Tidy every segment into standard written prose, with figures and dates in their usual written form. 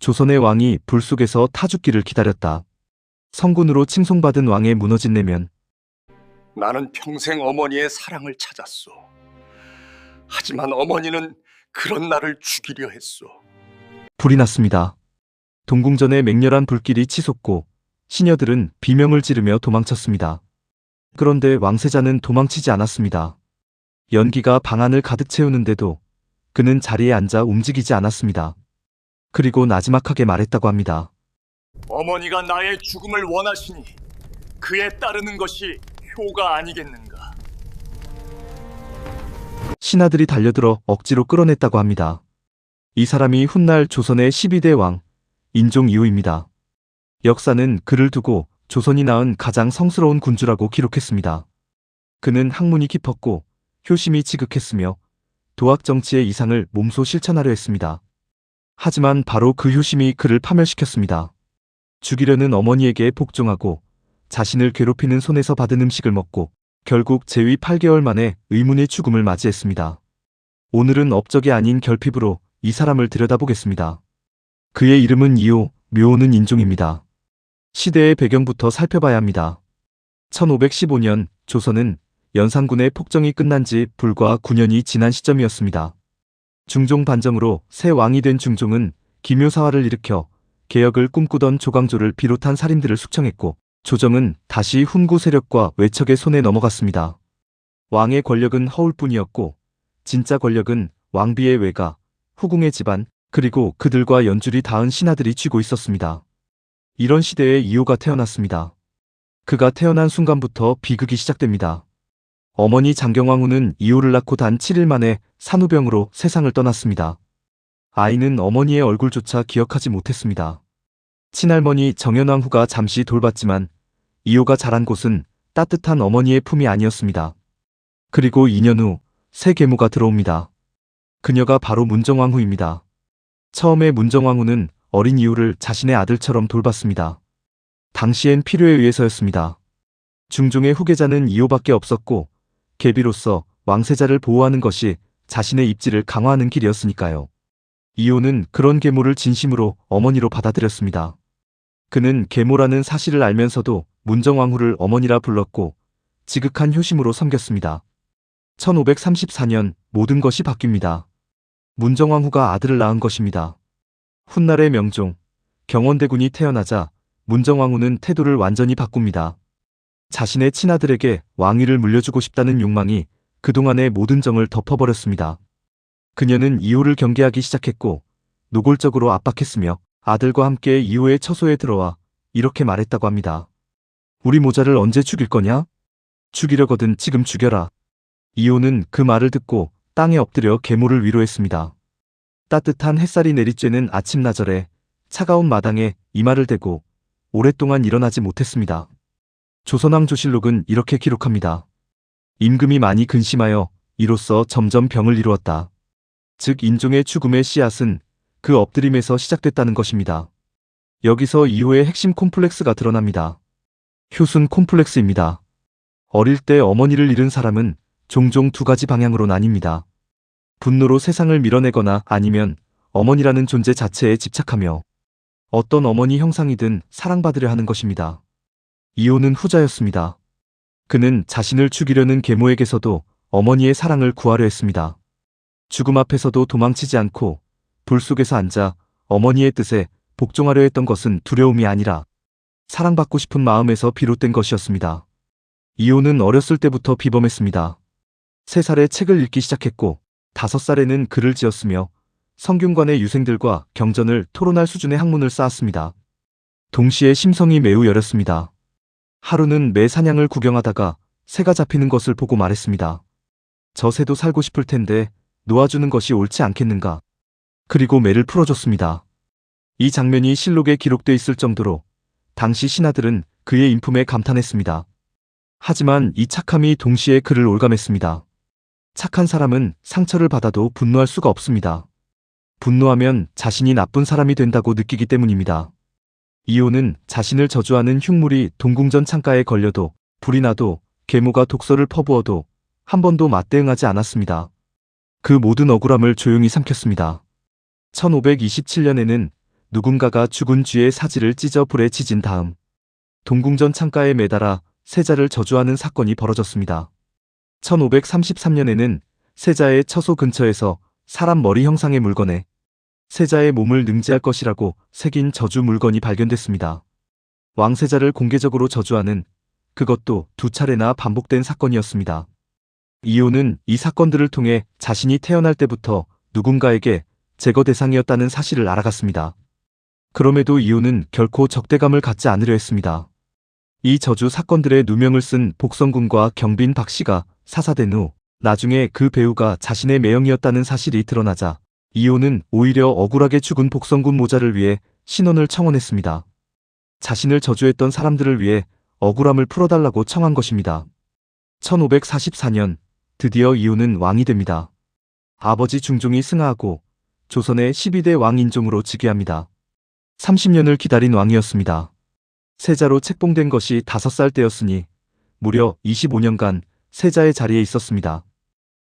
조선의 왕이 불 속에서 타 죽기를 기다렸다. 성군으로 칭송받은 왕의 무너진 내면. 나는 평생 어머니의 사랑을 찾았소. 하지만 어머니는 그런 나를 죽이려 했소. 불이 났습니다. 동궁전의 맹렬한 불길이 치솟고 시녀들은 비명을 지르며 도망쳤습니다. 그런데 왕세자는 도망치지 않았습니다. 연기가 방 안을 가득 채우는데도 그는 자리에 앉아 움직이지 않았습니다. 그리고 나지막하게 말했다고 합니다. 어머니가 나의 죽음을 원하시니 그에 따르는 것이 효가 아니겠는가. 신하들이 달려들어 억지로 끌어냈다고 합니다. 이 사람이 훗날 조선의 12대 왕, 인종이후입니다. 역사는 그를 두고 조선이 낳은 가장 성스러운 군주라고 기록했습니다. 그는 학문이 깊었고 효심이 지극했으며 도학 정치의 이상을 몸소 실천하려 했습니다. 하지만 바로 그 효심이 그를 파멸시켰습니다. 죽이려는 어머니에게 복종하고 자신을 괴롭히는 손에서 받은 음식을 먹고 결국 재위 8개월 만에 의문의 죽음을 맞이했습니다. 오늘은 업적이 아닌 결핍으로 이 사람을 들여다보겠습니다. 그의 이름은 이호, 묘호는 인종입니다. 시대의 배경부터 살펴봐야 합니다. 1515년 조선은 연산군의 폭정이 끝난 지 불과 9년이 지난 시점이었습니다. 중종 반정으로 새 왕이 된 중종은 기묘사화를 일으켜 개혁을 꿈꾸던 조광조를 비롯한 살인들을 숙청했고 조정은 다시 훈구 세력과 외척의 손에 넘어갔습니다. 왕의 권력은 허울뿐이었고 진짜 권력은 왕비의 외가, 후궁의 집안, 그리고 그들과 연줄이 닿은 신하들이 쥐고 있었습니다. 이런 시대에 이호가 태어났습니다. 그가 태어난 순간부터 비극이 시작됩니다. 어머니 장경왕후는 이호를 낳고 단 7일 만에 산후병으로 세상을 떠났습니다. 아이는 어머니의 얼굴조차 기억하지 못했습니다. 친할머니 정현왕후가 잠시 돌봤지만 이호가 자란 곳은 따뜻한 어머니의 품이 아니었습니다. 그리고 2년 후 새 계모가 들어옵니다. 그녀가 바로 문정왕후입니다. 처음에 문정왕후는 어린 이호를 자신의 아들처럼 돌봤습니다. 당시엔 필요에 의해서였습니다. 중종의 후계자는 이호밖에 없었고 계비로서 왕세자를 보호하는 것이 자신의 입지를 강화하는 길이었으니까요. 이호는 그런 계모를 진심으로 어머니로 받아들였습니다. 그는 계모라는 사실을 알면서도 문정왕후를 어머니라 불렀고 지극한 효심으로 섬겼습니다. 1534년 모든 것이 바뀝니다. 문정왕후가 아들을 낳은 것입니다. 훗날의 명종, 경원대군이 태어나자 문정왕후는 태도를 완전히 바꿉니다. 자신의 친아들에게 왕위를 물려주고 싶다는 욕망이 그동안의 모든 정을 덮어버렸습니다. 그녀는 이호를 경계하기 시작했고 노골적으로 압박했으며 아들과 함께 이호의 처소에 들어와 이렇게 말했다고 합니다. 우리 모자를 언제 죽일 거냐? 죽이려거든 지금 죽여라. 이호는 그 말을 듣고 땅에 엎드려 계모를 위로했습니다. 따뜻한 햇살이 내리쬐는 아침나절에 차가운 마당에 이마를 대고 오랫동안 일어나지 못했습니다. 조선왕 조실록은 이렇게 기록합니다. 임금이 많이 근심하여 이로써 점점 병을 이루었다. 즉 인종의 죽음의 씨앗은 그 엎드림에서 시작됐다는 것입니다. 여기서 이호의 핵심 콤플렉스가 드러납니다. 효순 콤플렉스입니다. 어릴 때 어머니를 잃은 사람은 종종 두 가지 방향으로 나뉩니다. 분노로 세상을 밀어내거나 아니면 어머니라는 존재 자체에 집착하며 어떤 어머니 형상이든 사랑받으려 하는 것입니다. 이호는 후자였습니다. 그는 자신을 죽이려는 계모에게서도 어머니의 사랑을 구하려 했습니다. 죽음 앞에서도 도망치지 않고 불 속에서 앉아 어머니의 뜻에 복종하려 했던 것은 두려움이 아니라 사랑받고 싶은 마음에서 비롯된 것이었습니다. 이호는 어렸을 때부터 비범했습니다. 3살에 책을 읽기 시작했고 5살에는 글을 지었으며 성균관의 유생들과 경전을 토론할 수준의 학문을 쌓았습니다. 동시에 심성이 매우 여렸습니다. 하루는 매 사냥을 구경하다가 새가 잡히는 것을 보고 말했습니다. 저 새도 살고 싶을 텐데 놓아주는 것이 옳지 않겠는가. 그리고 매를 풀어줬습니다. 이 장면이 실록에 기록돼 있을 정도로 당시 신하들은 그의 인품에 감탄했습니다. 하지만 이 착함이 동시에 그를 올감했습니다. 착한 사람은 상처를 받아도 분노할 수가 없습니다. 분노하면 자신이 나쁜 사람이 된다고 느끼기 때문입니다. 이호는 자신을 저주하는 흉물이 동궁전 창가에 걸려도 불이 나도 계모가 독서를 퍼부어도 한 번도 맞대응하지 않았습니다. 그 모든 억울함을 조용히 삼켰습니다. 1527년에는 누군가가 죽은 쥐의 사지를 찢어 불에 지진 다음 동궁전 창가에 매달아 세자를 저주하는 사건이 벌어졌습니다. 1533년에는 세자의 처소 근처에서 사람 머리 형상의 물건에 세자의 몸을 능지할 것이라고 새긴 저주 물건이 발견됐습니다. 왕세자를 공개적으로 저주하는, 그것도 2차례나 반복된 사건이었습니다. 이효는 이 사건들을 통해 자신이 태어날 때부터 누군가에게 제거 대상이었다는 사실을 알아갔습니다. 그럼에도 이효는 결코 적대감을 갖지 않으려 했습니다. 이 저주 사건들의 누명을 쓴 복성군과 경빈 박씨가 사사된 후 나중에 그 배우가 자신의 매형이었다는 사실이 드러나자 이효는 오히려 억울하게 죽은 복성군 모자를 위해 신원을 청원했습니다. 자신을 저주했던 사람들을 위해 억울함을 풀어달라고 청한 것입니다. 1544년 드디어 이효는 왕이 됩니다. 아버지 중종이 승하하고 조선의 12대 왕 인종으로 즉위합니다. 30년을 기다린 왕이었습니다. 세자로 책봉된 것이 5살 때였으니 무려 25년간 세자의 자리에 있었습니다.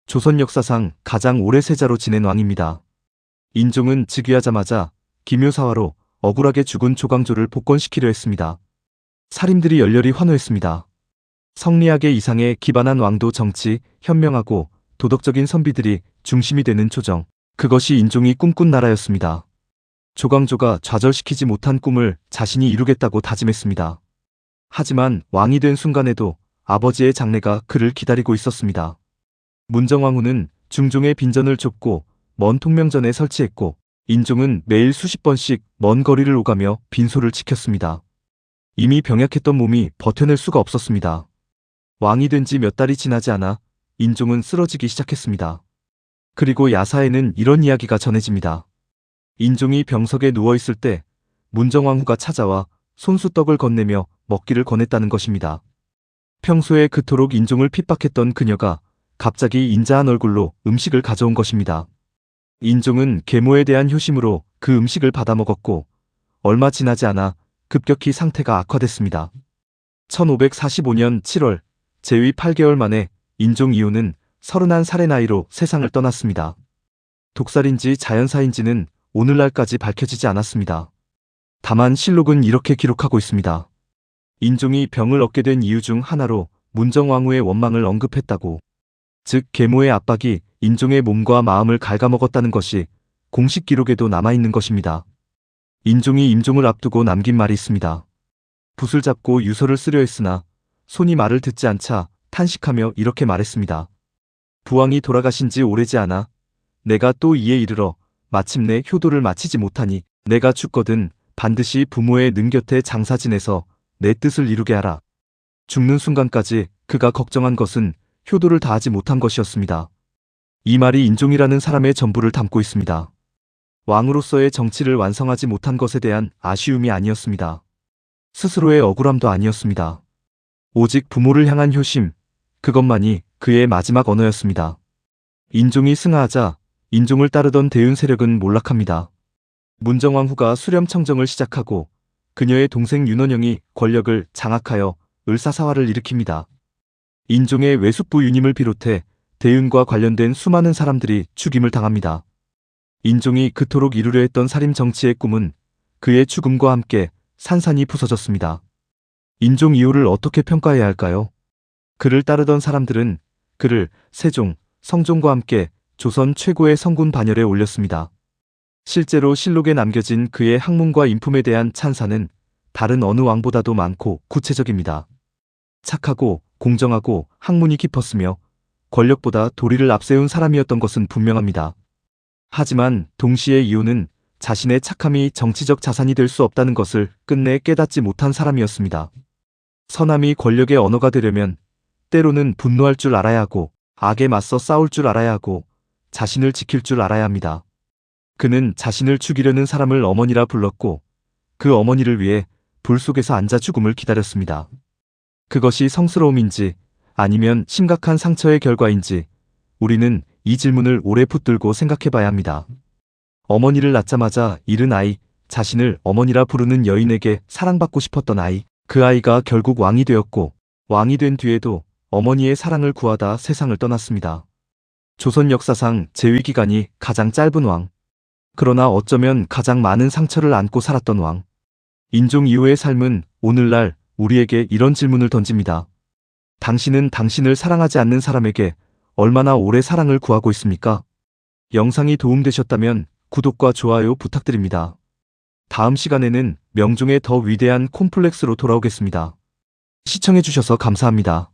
조선 역사상 가장 오래 세자로 지낸 왕입니다. 인종은 즉위하자마자 기묘사화로 억울하게 죽은 조광조를 복권시키려 했습니다. 사림들이 열렬히 환호했습니다. 성리학의 이상에 기반한 왕도 정치, 현명하고 도덕적인 선비들이 중심이 되는 조정, 그것이 인종이 꿈꾼 나라였습니다. 조광조가 좌절시키지 못한 꿈을 자신이 이루겠다고 다짐했습니다. 하지만 왕이 된 순간에도 아버지의 장례가 그를 기다리고 있었습니다. 문정왕후는 중종의 빈전을 좁고 먼 통명전에 설치했고 인종은 매일 수십 번씩 먼 거리를 오가며 빈소를 지켰습니다. 이미 병약했던 몸이 버텨낼 수가 없었습니다. 왕이 된 지 몇 달이 지나지 않아 인종은 쓰러지기 시작했습니다. 그리고 야사에는 이런 이야기가 전해집니다. 인종이 병석에 누워있을 때 문정왕후가 찾아와 손수떡을 건네며 먹기를 권했다는 것입니다. 평소에 그토록 인종을 핍박했던 그녀가 갑자기 인자한 얼굴로 음식을 가져온 것입니다. 인종은 계모에 대한 효심으로 그 음식을 받아 먹었고 얼마 지나지 않아 급격히 상태가 악화됐습니다. 1545년 7월 재위 8개월 만에 인종 이효는 31살의 나이로 세상을 떠났습니다. 독살인지 자연사인지는 오늘날까지 밝혀지지 않았습니다. 다만 실록은 이렇게 기록하고 있습니다. 인종이 병을 얻게 된 이유 중 하나로 문정왕후의 원망을 언급했다고, 즉 계모의 압박이 인종의 몸과 마음을 갉아먹었다는 것이 공식 기록에도 남아있는 것입니다. 인종이 임종을 앞두고 남긴 말이 있습니다. 붓을 잡고 유서를 쓰려 했으나 손이 말을 듣지 않자 탄식하며 이렇게 말했습니다. 부왕이 돌아가신 지 오래지 않아 내가 또 이에 이르러 마침내 효도를 마치지 못하니 내가 죽거든 반드시 부모의 능 곁에 장사 지내서 내 뜻을 이루게 하라. 죽는 순간까지 그가 걱정한 것은 효도를 다하지 못한 것이었습니다. 이 말이 인종이라는 사람의 전부를 담고 있습니다. 왕으로서의 정치를 완성하지 못한 것에 대한 아쉬움이 아니었습니다. 스스로의 억울함도 아니었습니다. 오직 부모를 향한 효심, 그것만이 그의 마지막 언어였습니다. 인종이 승하하자 인종을 따르던 대윤 세력은 몰락합니다. 문정왕후가 수렴청정을 시작하고 그녀의 동생 윤원영이 권력을 장악하여 을사사화를 일으킵니다. 인종의 외숙부 윤임을 비롯해 대윤과 관련된 수많은 사람들이 죽임을 당합니다. 인종이 그토록 이루려 했던 살인 정치의 꿈은 그의 죽음과 함께 산산이 부서졌습니다. 인종 이효를 어떻게 평가해야 할까요? 그를 따르던 사람들은 그를 세종, 성종과 함께 조선 최고의 성군 반열에 올렸습니다. 실제로 실록에 남겨진 그의 학문과 인품에 대한 찬사는 다른 어느 왕보다도 많고 구체적입니다. 착하고 공정하고 학문이 깊었으며 권력보다 도리를 앞세운 사람이었던 것은 분명합니다. 하지만 동시에 이효는 자신의 착함이 정치적 자산이 될 수 없다는 것을 끝내 깨닫지 못한 사람이었습니다. 선함이 권력의 언어가 되려면 때로는 분노할 줄 알아야 하고 악에 맞서 싸울 줄 알아야 하고 자신을 지킬 줄 알아야 합니다. 그는 자신을 죽이려는 사람을 어머니라 불렀고 그 어머니를 위해 불 속에서 앉아 죽음을 기다렸습니다. 그것이 성스러움인지 아니면 심각한 상처의 결과인지 우리는 이 질문을 오래 붙들고 생각해봐야 합니다. 어머니를 낳자마자 잃은 아이, 자신을 어머니라 부르는 여인에게 사랑받고 싶었던 아이, 그 아이가 결국 왕이 되었고 왕이 된 뒤에도 어머니의 사랑을 구하다 세상을 떠났습니다. 조선 역사상 재위 기간이 가장 짧은 왕. 그러나 어쩌면 가장 많은 상처를 안고 살았던 왕. 인종 이후의 삶은 오늘날 우리에게 이런 질문을 던집니다. 당신은 당신을 사랑하지 않는 사람에게 얼마나 오래 사랑을 구하고 있습니까? 영상이 도움되셨다면 구독과 좋아요 부탁드립니다. 다음 시간에는 명종의 더 위대한 콤플렉스로 돌아오겠습니다. 시청해주셔서 감사합니다.